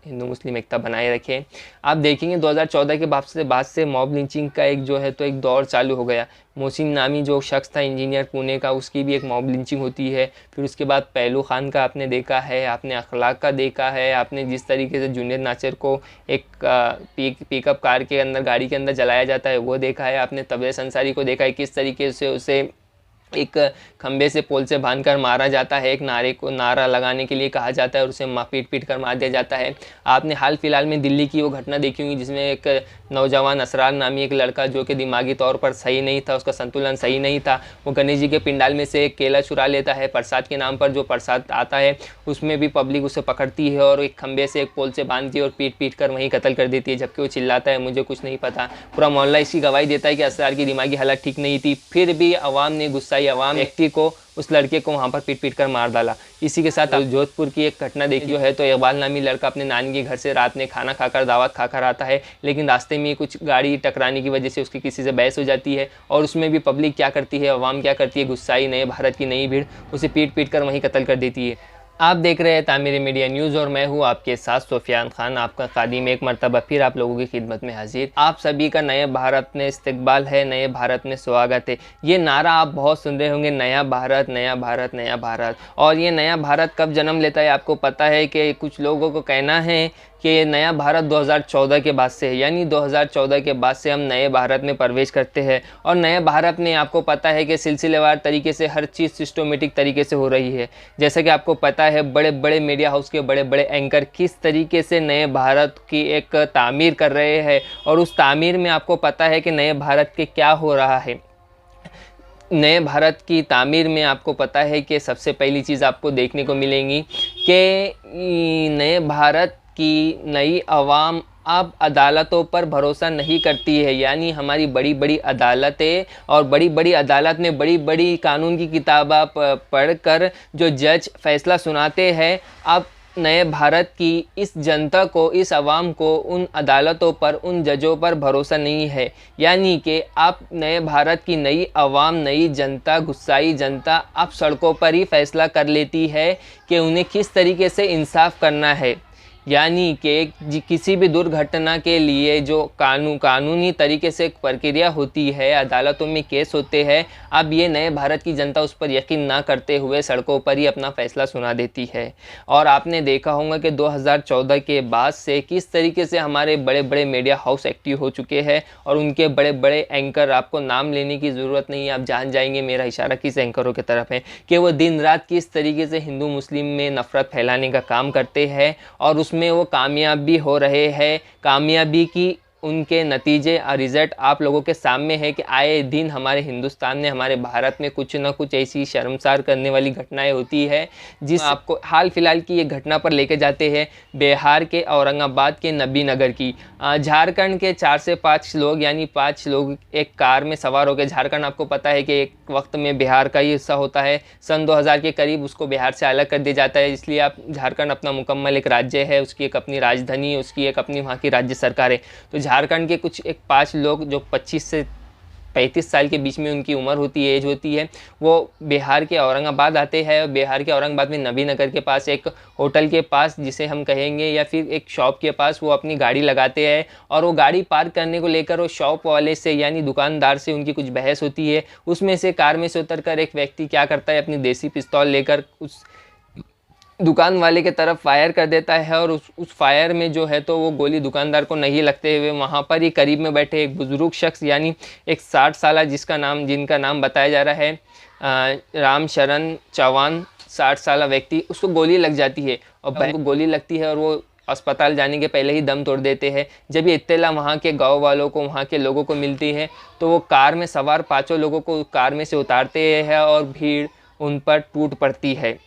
हिंदू मुस्लिम एकता बनाए रखे। आप देखेंगे 2014 के बाद से मॉब लिंचिंग का एक जो है तो एक दौर चालू हो गया। मोहसिन नामी जो शख्स था इंजीनियर पुणे का, उसकी भी एक मॉब लिंचिंग होती है। फिर उसके बाद पहलू खान का आपने देखा है, आपने अखलाक का देखा है, आपने जिस तरीके से जूनियर नाचर को एक पिकअप कार के अंदर, गाड़ी के अंदर जलाया जाता है वो देखा है। आपने तबरेज़ अंसारी को देखा है किस तरीके से उसे एक खंबे से पोल से बांधकर मारा जाता है, एक नारा लगाने के लिए कहा जाता है और उसे पीट पीट कर मार दिया जाता है। आपने हाल फिलहाल में दिल्ली की वो घटना देखी होगी जिसमें एक नौजवान असरार नामी एक लड़का जो कि दिमागी तौर पर सही नहीं था, उसका संतुलन सही नहीं था, वो गणेश जी के पिंडाल में से एक केला चुरा लेता है प्रसाद के नाम पर। जो प्रसाद आता है उसमें भी पब्लिक उसे पकड़ती है और एक खंबे से एक पोल से बांधती है और पीट पीट कर वहीं कत्ल कर देती है, जबकि वो चिल्लाता है मुझे कुछ नहीं पता। पूरा मोहल्ला इसकी गवाही देता है कि असरार की दिमागी हालत ठीक नहीं थी, फिर भी अवाम ने, गुस्साई अवाम व्यक्ति को, उस लड़के को वहाँ पर पीट पीट कर मार डाला। इसी के साथ जोधपुर की एक घटना देखी जो है तो इकबाल नामी लड़का अपने नानी के घर से रात में खाना खाकर, दावत खाकर आता है, लेकिन रास्ते में कुछ गाड़ी टकराने की वजह से उसकी किसी से बहस हो जाती है और उसमें भी पब्लिक क्या करती है, अवाम क्या करती है, गुस्साई नए भारत की नई भीड़ उसे पीट पीट कर वहीं कत्ल कर देती है। आप देख रहे हैं तामीर मीडिया न्यूज़ और मैं हूं आपके साथ सुफियान खान, आपका खादिम। एक मरतबा फिर आप लोगों की खिदमत में हाजिर। आप सभी का नए भारत में इस्तकबाल है, नए भारत में स्वागत है। ये नारा आप बहुत सुन रहे होंगे, नया भारत नया भारत नया भारत। और ये नया भारत कब जन्म लेता है आपको पता है कि कुछ लोगों को कहना है कि नया भारत 2014 के बाद से है, यानी 2014 के बाद से हम नए भारत में प्रवेश करते हैं। और नए भारत में आपको पता है कि सिलसिलेवार तरीके से हर चीज़ सिस्टमेटिक तरीके से हो रही है। जैसे कि आपको पता है बड़े बड़े मीडिया हाउस के बड़े बड़े एंकर किस तरीके से नए भारत की एक तामीर कर रहे हैं, और उस तामीर में आपको पता है कि नए भारत के क्या हो रहा है। नए भारत की तामीर में आपको पता है कि सबसे पहली चीज़ आपको देखने को मिलेंगी कि नए भारत की नई अवाम अब अदालतों पर भरोसा नहीं करती है। यानी हमारी बड़ी बड़ी अदालतें और बड़ी बड़ी अदालत में बड़ी बड़ी कानून की किताबा पढ़कर जो जज फैसला सुनाते हैं, अब नए भारत की इस जनता को, इस अवाम को उन अदालतों पर, उन जजों पर भरोसा नहीं है। यानी कि आप नए भारत की नई अवाम, नई जनता, गुस्साई जनता अब सड़कों पर ही फैसला कर लेती है कि उन्हें किस तरीके से इंसाफ करना है। यानी कि किसी भी दुर्घटना के लिए जो कानूनी तरीके से प्रक्रिया होती है, अदालतों में केस होते हैं, अब ये नए भारत की जनता उस पर यकीन ना करते हुए सड़कों पर ही अपना फैसला सुना देती है। और आपने देखा होगा कि 2014 के बाद से किस तरीके से हमारे बड़े बड़े मीडिया हाउस एक्टिव हो चुके हैं और उनके बड़े बड़े एंकर, आपको नाम लेने की ज़रूरत नहीं है, आप जान जाएंगे मेरा इशारा किस एंकरों की तरफ है, कि वो दिन रात किस तरीके से हिंदू मुस्लिम में नफ़रत फैलाने का काम करते हैं और में वो कामयाब भी हो रहे हैं। कामयाबी की उनके नतीजे और रिज़ल्ट आप लोगों के सामने है कि आए दिन हमारे हिंदुस्तान में, हमारे भारत में कुछ ना कुछ ऐसी शर्मसार करने वाली घटनाएं होती है। जिस आपको हाल फिलहाल की ये घटना पर लेके जाते हैं बिहार के औरंगाबाद के नबीनगर की। झारखंड के 4 से 5 लोग, यानी 5 लोग एक कार में सवार हो गए। झारखंड आपको पता है कि एक वक्त में बिहार का ही हिस्सा होता है, सन 2000 के करीब उसको बिहार से अलग कर दिया जाता है, इसलिए आप झारखंड अपना मुकम्मल एक राज्य है, उसकी एक अपनी राजधानी है, उसकी एक अपनी वहाँ की राज्य सरकार है। तो झारखंड के कुछ एक 5 लोग जो 25 से 35 साल के बीच में उनकी उम्र होती है, एज होती है, वो बिहार के औरंगाबाद आते हैं। और बिहार के औरंगाबाद में नबीनगर के पास एक होटल के पास, जिसे हम कहेंगे, या फिर एक शॉप के पास वो अपनी गाड़ी लगाते हैं और वो गाड़ी पार्क करने को लेकर वो शॉप वाले से, यानी दुकानदार से उनकी कुछ बहस होती है। उसमें से कार में से उतरकर एक व्यक्ति क्या करता है, अपनी देसी पिस्तौल लेकर उस दुकान वाले के तरफ फायर कर देता है और उस फायर में जो है तो वो गोली दुकानदार को नहीं लगते हुए वहाँ पर ही करीब में बैठे एक बुजुर्ग शख्स, यानी एक 60 साल जिनका नाम बताया जा रहा है रामशरण चौहान, 60 साल व्यक्ति, उसको गोली लग जाती है और उनको गोली लगती है और वो अस्पताल जाने के पहले ही दम तोड़ देते हैं। जब ये इत्तला वहाँ के गाँव वालों को, वहाँ के लोगों को मिलती है तो वो कार में सवार 5 लोगों को कार में से उतारते हैं और भीड़ उन पर टूट पड़ती है।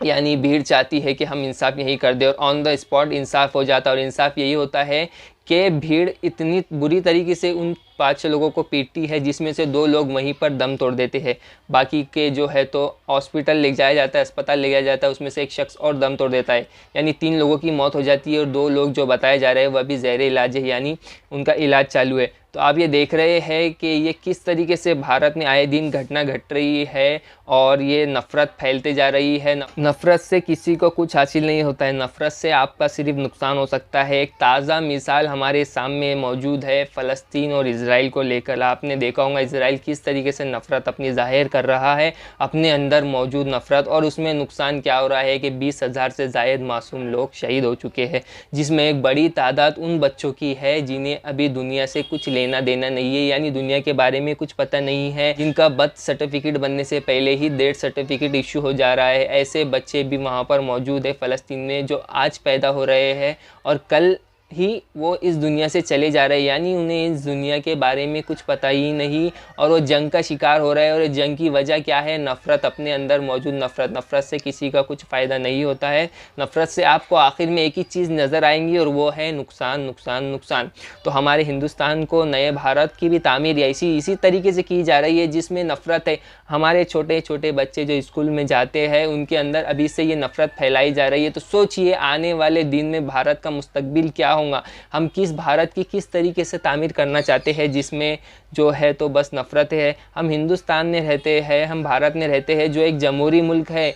यानी भीड़ चाहती है कि हम इंसाफ यही कर दें और ऑन द स्पॉट इंसाफ हो जाता है। और इंसाफ यही होता है कि भीड़ इतनी बुरी तरीके से उन 5-6 लोगों को पीटती है, जिसमें से 2 लोग वहीं पर दम तोड़ देते हैं। बाकी के जो है तो हॉस्पिटल ले जाया जाता है, अस्पताल ले जाया जाता है, उसमें से एक शख्स और दम तोड़ देता है। यानी 3 लोगों की मौत हो जाती है और 2 लोग जो बताए जा रहे हैं वह भी ज़ेरे इलाज है, यानी उनका इलाज चालू है। तो आप ये देख रहे हैं कि ये किस तरीके से भारत में आए दिन घटना घट रही है और ये नफ़रत फैलते जा रही है। नफ़रत से किसी को कुछ हासिल नहीं होता है, नफ़रत से आपका सिर्फ नुकसान हो सकता है। एक ताज़ा मिसाल हमारे सामने मौजूद है फ़लस्तीन और इज़राइल को लेकर। आपने देखा होगा इज़राइल किस तरीके से नफ़रत अपनी ज़ाहिर कर रहा है, अपने अंदर मौजूद नफ़रत, और उसमें नुकसान क्या हो रहा है कि 20,000 से ज़ायद मासूम लोग शहीद हो चुके हैं, जिसमें एक बड़ी तादाद उन बच्चों की है जिन्हें अभी दुनिया से कुछ लेना देना नहीं है, यानी दुनिया के बारे में कुछ पता नहीं है, जिनका बर्थ सर्टिफिकेट बनने से पहले ही डेथ सर्टिफिकेट इशू हो जा रहा है। ऐसे बच्चे भी वहाँ पर मौजूद है फ़लस्तीन में, जो आज पैदा हो रहे हैं और कल ही वो इस दुनिया से चले जा रहे हैं, यानी उन्हें इस दुनिया के बारे में कुछ पता ही नहीं और वो जंग का शिकार हो रहा है। और जंग की वजह क्या है? नफ़रत, अपने अंदर मौजूद नफ़रत। नफ़रत से किसी का कुछ फ़ायदा नहीं होता है। नफ़रत से आपको आखिर में एक ही चीज़ नज़र आएंगी और वो है नुकसान, नुकसान, नुकसान। तो हमारे हिंदुस्तान को, नए भारत की भी तामीर इसी तरीके से की जा रही है जिसमें नफ़रत है। हमारे छोटे छोटे बच्चे जो स्कूल में जाते हैं उनके अंदर अभी से ये नफ़रत फैलाई जा रही है। तो सोचिए आने वाले दिन में भारत का मुस्तकबिल क्या होगा, हम किस भारत की किस तरीके से तामीर करना चाहते हैं जिसमें जो है तो बस नफ़रत है। हम हिंदुस्तान में रहते हैं, हम भारत में रहते हैं जो एक जमहूरी मुल्क है,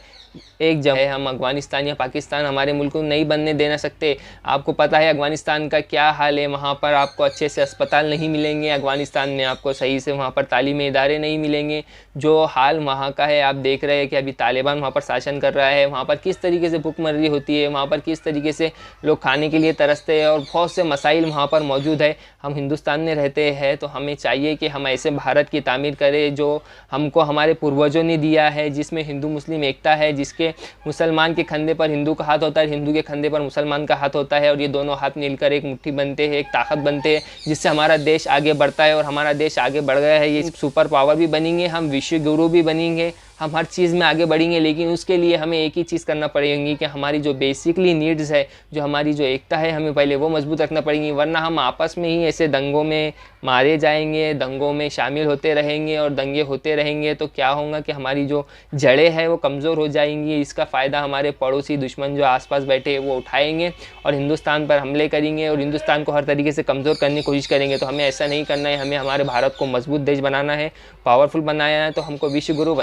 हम अफ़गानिस्तान या पाकिस्तान हमारे मुल्क को नहीं बनने देना सकते। आपको पता है अफ़गानिस्तान का क्या हाल है, वहाँ पर आपको अच्छे से अस्पताल नहीं मिलेंगे, अफ़गानिस्तान में आपको सही से वहाँ पर तालीमी इदारे नहीं मिलेंगे। जो हाल वहाँ का है आप देख रहे हैं कि अभी तालिबान वहाँ पर शासन कर रहा है, वहाँ पर किस तरीके से भुखमरी होती है, वहाँ पर किस तरीके से लोग खाने के लिए तरसते हैं और बहुत से मसाइल वहाँ पर मौजूद है। हम हिंदुस्तान में रहते हैं तो हमें चाहिए कि हम ऐसे भारत की तामीर करें जो हमको हमारे पूर्वजों ने दिया है, जिसमें हिंदू मुस्लिम एकता है, जिसके मुसलमान के कंधे पर हिंदू का हाथ होता है, हिंदू के कंधे पर मुसलमान का हाथ होता है और ये दोनों हाथ मिलकर एक मुट्ठी बनते हैं, एक ताकत बनते हैं, जिससे हमारा देश आगे बढ़ता है। और हमारा देश आगे बढ़ गया है, ये सुपर पावर भी बनेंगे, हम विश्व गुरु भी बनेंगे, हम हर चीज़ में आगे बढ़ेंगे। लेकिन उसके लिए हमें एक ही चीज़ करना पड़ेगी कि हमारी जो बेसिकली नीड्स है, जो हमारी जो एकता है, हमें पहले वो मजबूत रखना पड़ेगी, वरना हम आपस में ही ऐसे दंगों में मारे जाएंगे, दंगों में शामिल होते रहेंगे और दंगे होते रहेंगे। तो क्या होगा कि हमारी जो जड़ें हैं वो कमज़ोर हो जाएंगी। इसका फ़ायदा हमारे पड़ोसी दुश्मन जो आसपास बैठे हैं वो उठाएंगे और हिंदुस्तान पर हमले करेंगे और हिंदुस्तान को हर तरीके से कमज़ोर करने की कोशिश करेंगे। तो हमें ऐसा नहीं करना है, हमें हमारे भारत को मजबूत देश बनाना है, पावरफुल बनाना है, तो हमको विश्व गुरु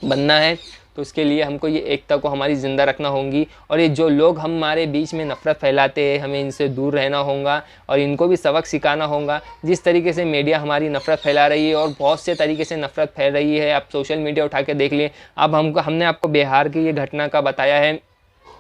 बनना है। तो उसके लिए हमको ये एकता को हमारी ज़िंदा रखना होगी और ये जो लोग हमारे बीच में नफ़रत फैलाते हैं हमें इनसे दूर रहना होगा और इनको भी सबक सिखाना होगा। जिस तरीके से मीडिया हमारी नफ़रत फैला रही है और बहुत से तरीके से नफ़रत फैल रही है, आप सोशल मीडिया उठा के देख लिए। अब हमने आपको बिहार की ये घटना का बताया है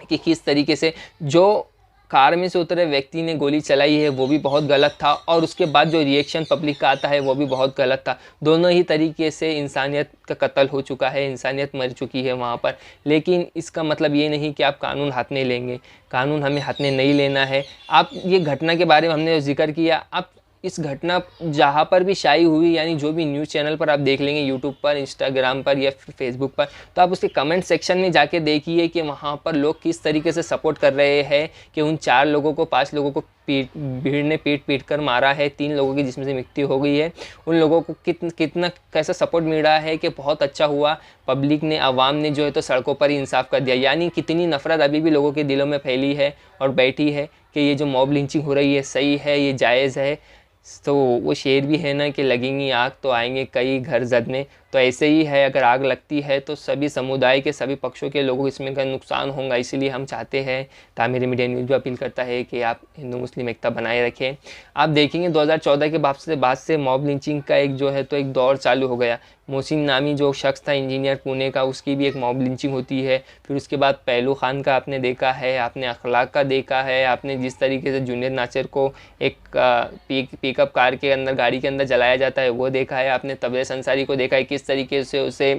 कि किस तरीके से जो कार में से उतरे व्यक्ति ने गोली चलाई है वो भी बहुत गलत था और उसके बाद जो रिएक्शन पब्लिक का आता है वो भी बहुत गलत था। दोनों ही तरीके से इंसानियत का कत्ल हो चुका है, इंसानियत मर चुकी है वहाँ पर। लेकिन इसका मतलब ये नहीं कि आप कानून हाथ में लेंगे, कानून हमें हाथ में नहीं लेना है। आप ये घटना के बारे में हमने जिक्र किया, आप इस घटना जहाँ पर भी शाई हुई, यानी जो भी न्यूज़ चैनल पर आप देख लेंगे, यूट्यूब पर, इंस्टाग्राम पर या फिर फेसबुक पर, तो आप उसके कमेंट सेक्शन में जाके देखिए कि वहाँ पर लोग किस तरीके से सपोर्ट कर रहे हैं कि उन 4 लोगों को, 5 लोगों को भीड़ ने पीट कर मारा है, 3 लोगों की जिसमें से मृत्यु हो गई है। उन लोगों को कितना कैसा सपोर्ट मिल रहा है कि बहुत अच्छा हुआ, पब्लिक ने, आवाम ने जो है तो सड़कों पर ही इंसाफ कर दिया। यानी कितनी नफ़रत अभी भी लोगों के दिलों में फैली है और बैठी है कि ये जो मॉब लिंचिंग हो रही है सही है, ये जायज़ है। तो वो शेर भी है ना कि लगेंगी आग तो आएंगे कई घर जदने। तो ऐसे ही है, अगर आग लगती है तो सभी समुदाय के, सभी पक्षों के लोगों को इसमें का नुकसान होगा। इसीलिए हम चाहते हैं, तामीर मीडिया न्यूज़ भी अपील करता है कि आप हिंदू मुस्लिम एकता बनाए रखें। आप देखेंगे 2014 के बाद से मॉब लिंचिंग का एक जो है तो एक दौर चालू हो गया। मोहसिन नामी जो शख्स था इंजीनियर पुणे का, उसकी भी एक मॉब लिंचिंग होती है। फिर उसके बाद पहलू खान का आपने देखा है, आपने अखलाक का देखा है, आपने जिस तरीके से जूनियर नाचर को एक पिकअप कार के अंदर, गाड़ी के अंदर जलाया जाता है वो देखा है, आपने तबरेज़ अंसारी को देखा है किस तरीके से उसे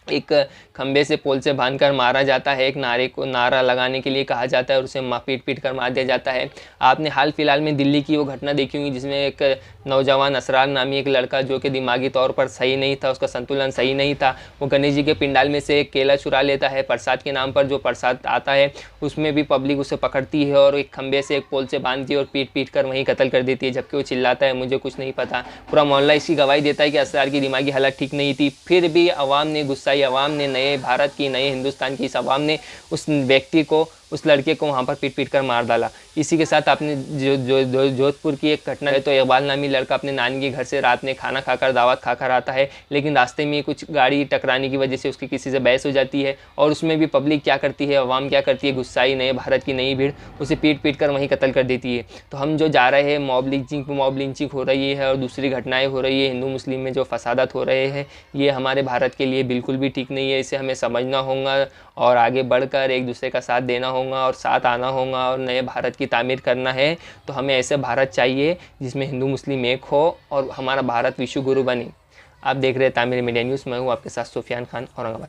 एक खंबे से पोल से बांधकर मारा जाता है, एक नारा लगाने के लिए कहा जाता है और उसे पीट पीट कर मार दिया जाता है। आपने हाल फिलहाल में दिल्ली की वो घटना देखी होगी जिसमें एक नौजवान असरार नामी एक लड़का जो कि दिमागी तौर पर सही नहीं था, उसका संतुलन सही नहीं था, वो गणेश जी के पंडाल में से एक केला चुरा लेता है प्रसाद के नाम पर। जो प्रसाद आता है उसमें भी पब्लिक उसे पकड़ती है और एक खंबे से एक पोल से बांधती है और पीट पीट कर वहीं कत्ल कर देती है, जबकि वो चिल्लाता है मुझे कुछ नहीं पता। पूरा मोहल्ला इसकी गवाही देता है कि असरार की दिमागी हालत ठीक नहीं थी। फिर भी आवाम ने, गुस्साई आवाम ने, नए भारत की, नए हिंदुस्तान की इस आवाम ने उस व्यक्ति को, उस लड़के को वहाँ पर पीट पीट कर मार डाला। इसी के साथ आपने जोधपुर की एक घटना है, तो इकबाल नामी लड़का अपने नानी के घर से रात में खाना खाकर, दावत खाकर आता है, लेकिन रास्ते में कुछ गाड़ी टकराने की वजह से उसकी किसी से बहस हो जाती है और उसमें भी पब्लिक क्या करती है, आवाम क्या करती है, गुस्साई नए भारत की नई भीड़ उसे पीट पीट कर वहीं कत्ल कर देती है। तो हम जो जा रहे हैं मॉब लिंचिंग हो रही है और दूसरी घटनाएँ हो रही है, हिंदू मुस्लिम में जो फसादात हो रहे हैं, ये हमारे भारत के लिए बिल्कुल भी ठीक नहीं है। इसे हमें समझना होगा और आगे बढ़कर एक दूसरे का साथ देना होगा और साथ आना होगा और नए भारत की तामीर करना है। तो हमें ऐसे भारत चाहिए जिसमें हिंदू मुस्लिम एक हो और हमारा भारत विश्व गुरु बने। आप देख रहे हैं तामीर मीडिया न्यूज़, मैं हूँ आपके साथ सुफियान खान, औरंगाबाद।